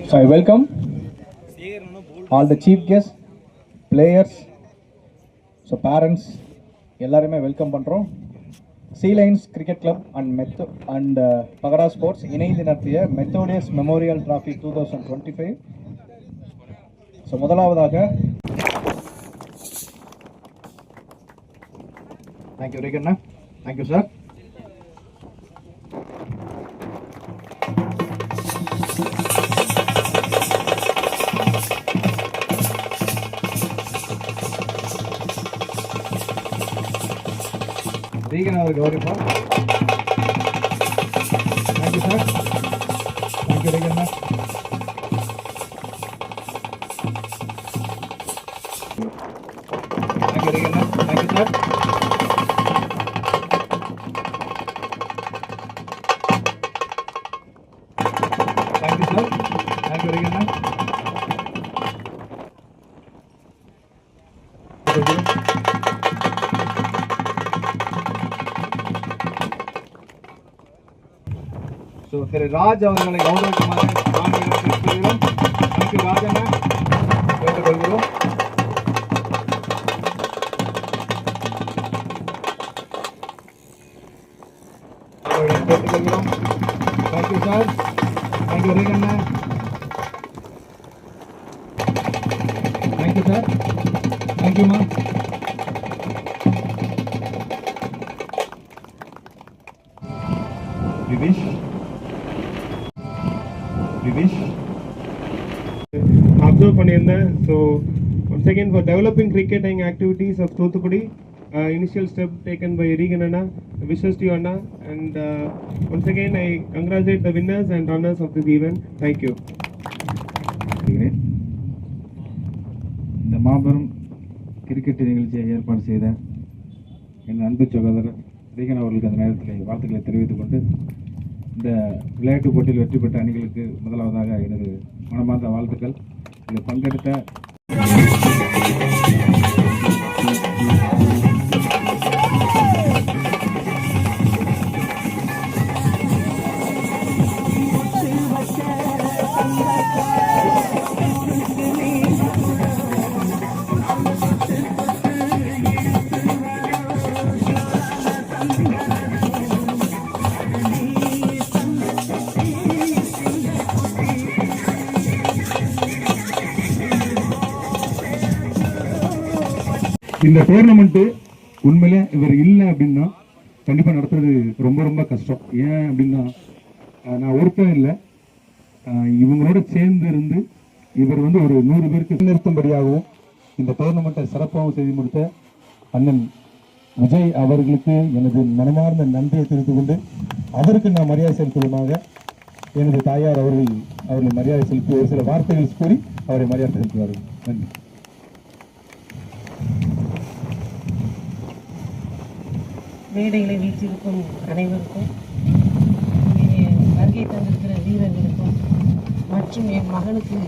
So I welcome all the chief guests, players, so parents, எல்லாருமே welcome பண்ணுறோம். Sea Lions Cricket Club and Pagada Sports இணைந்து நடத்திய Methodius memorial trophy 2025. So முதலாவதாக thank you ரேகண்ணா, thank you sir. Regan அவருக்கு கௌரவிப்போம். Thank you sir, thank you ரீகண்ணா. Thank you ரீகண்ணா, thank you sir. Thank you sir, thank you ரீகண்ணா. ஸோ திரு ராஜ் அவர்களை கௌரவிக்குமாறு கேட்டுக்கொள்கிறோம். தேங்க்யூ ராஜண்ணா, கேட்டுக்கொள்கிறோம். கேட்டுக்கொள்கிறோம். தேங்க்யூ சார், தேங்க்யூ ரீகண்ணா, தேங்க்யூ சார், தேங்க்யூமா. observe பண்ணியிருந்தேன். So once again for developing cricketing activities of Thuthukudi, initial step taken by Regan Anna, wishes to you Anna, and once again I congratulate the winners and runners of this event. Thank you. இந்த மாபெரும் cricket நிகழ்ச்சியை ஏற்பாடு செய்த என் அன்பு சகோதரர் Reagan அவர்களுக்கு அந்த நேரத்தில் வாழ்த்துக்களை தெரிவித்துக் கொண்டு, இந்த விளையாட்டு போட்டியில் வெற்றி பெற்ற அணிகளுக்கு முதலாவதாக எனது மனமார்ந்த வாழ்த்துக்கள். இதில் பங்கெடுத்த இந்த டோர்னமெண்ட்டு உண்மையிலே இவர் இல்லை அப்படின்னா கண்டிப்பாக நடத்துறது ரொம்ப ரொம்ப கஷ்டம். ஏன் அப்படின்னா நான் ஒருத்தன் இல்லை, இவங்களோட சேர்ந்து இருந்து இவர் வந்து ஒரு 100 பேருக்கு நிறுத்தும்படியாகவும் இந்த டோர்னமெண்ட்டை சிறப்பாகவும் செய்து முடித்த அண்ணன் விஜய் அவர்களுக்கு எனது மனமார்ந்த நன்றியை தெரிவித்துக் கொண்டு, அவருக்கு நான் மரியாதை செலுத்துவதாக எனது தாயார் அவர்களை மரியாதை செலுத்தி ஒரு சில வார்த்தைகள் கூறி அவரை மரியாதை செலுத்துவார்கள். நன்றி. மேடைகளை வீட்டிற்கும் அனைவருக்கும், வருகை தந்திருக்கிற வீரர்களுக்கும் மற்றும் என் மகனுக்கு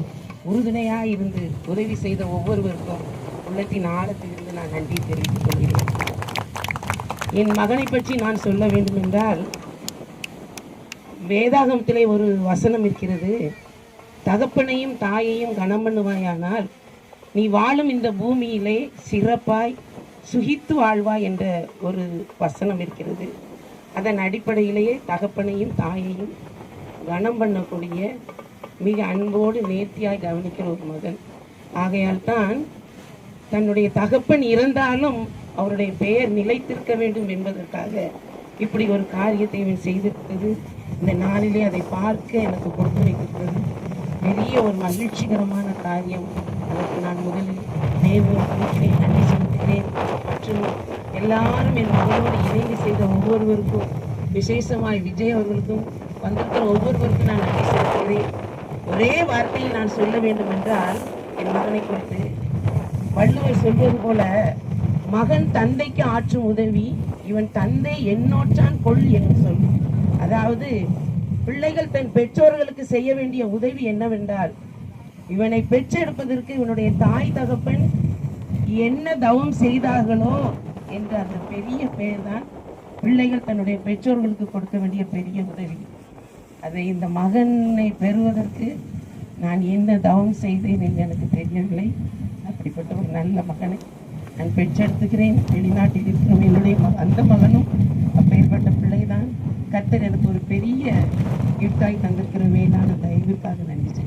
உறுதுணையாக இருந்து உதவி செய்த ஒவ்வொருவருக்கும் உள்ளத்தின் ஆழத்திலிருந்து நான் நன்றி தெரிவித்துக் கொள்கிறேன். என் மகனை பற்றி நான் சொல்ல வேண்டும் என்றால், வேதாகமத்திலே ஒரு வசனம் இருக்கிறது, தகப்பனையும் தாயையும் கனம் பண்ணுவாயானால் நீ வாழும் இந்த பூமியிலே சிறப்பாய் சுகித்து வாழ்வாய் என்ற ஒரு வசனம் இருக்கிறது. அதன் அடிப்படையிலேயே தகப்பனையும் தாயையும் கனம் பண்ணக்கூடிய மிக அன்போடு நேர்த்தியாய் கவனிக்கிற ஒரு மகன். ஆகையால் தான் தன்னுடைய தகப்பன் இறந்தாலும் அவருடைய பெயர் நிலைத்திருக்க வேண்டும் என்பதற்காக இப்படி ஒரு காரியத்தை இவன் செய்திருக்கிறது. இந்த நாளிலே அதை பார்க்க எனக்கு கொடுத்து வைத்திருக்கிறது பெரிய ஒரு மகிழ்ச்சிகரமான காரியம். அதற்கு நான் முதலில் தேவனுக்கு நன்றி செலுத்துகிறேன். மற்றும் எல்லாரும் என் மகனோடு இணைந்து செய்த ஒவ்வொருவருக்கும், விசேஷமாய் விஜய் அவர்களுக்கும் வந்திருக்கிற ஒவ்வொருவருக்கும் நான் நன்றி செலுத்துகிறேன். ஒரே வார்த்தையில் நான் சொல்ல வேண்டும் என்றால், என் மகனை குறித்து வள்ளுவர் சொல்வது போல, மகன் தந்தைக்கு ஆற்றும் உதவி இவன் தந்தை என்னோற்றான் கொள் என்று சொல்லி. அதாவது பிள்ளைகள் தன் பெற்றோர்களுக்கு செய்ய வேண்டிய உதவி என்னவென்றால், இவனை பெற்றெடுப்பதற்கு இவனுடைய தாய் தகப்பன் என்ன தவம் செய்தார்களோ என்ற அந்த பெரிய பெயர் தான் பிள்ளைகள் தன்னுடைய பெற்றோர்களுக்கு கொடுக்க வேண்டிய பெரிய உதவி. அதை இந்த மகனை பெறுவதற்கு நான் என்ன தவம் செய்தேன் என்று எனக்கு தெரியவில்லை. அப்படிப்பட்ட ஒரு நல்ல மகனை நான் பெற்றெடுத்துக்கிறேன். வெளிநாட்டில் இருக்கிற என்னுடைய அந்த மகனும் அப்பேற்பட்ட பிள்ளைதான். கர்த்தர் எனக்கு ஒரு பெரிய கிஃப்டாய் தந்திருக்கிற மேலான தயவுக்காக நன்றி.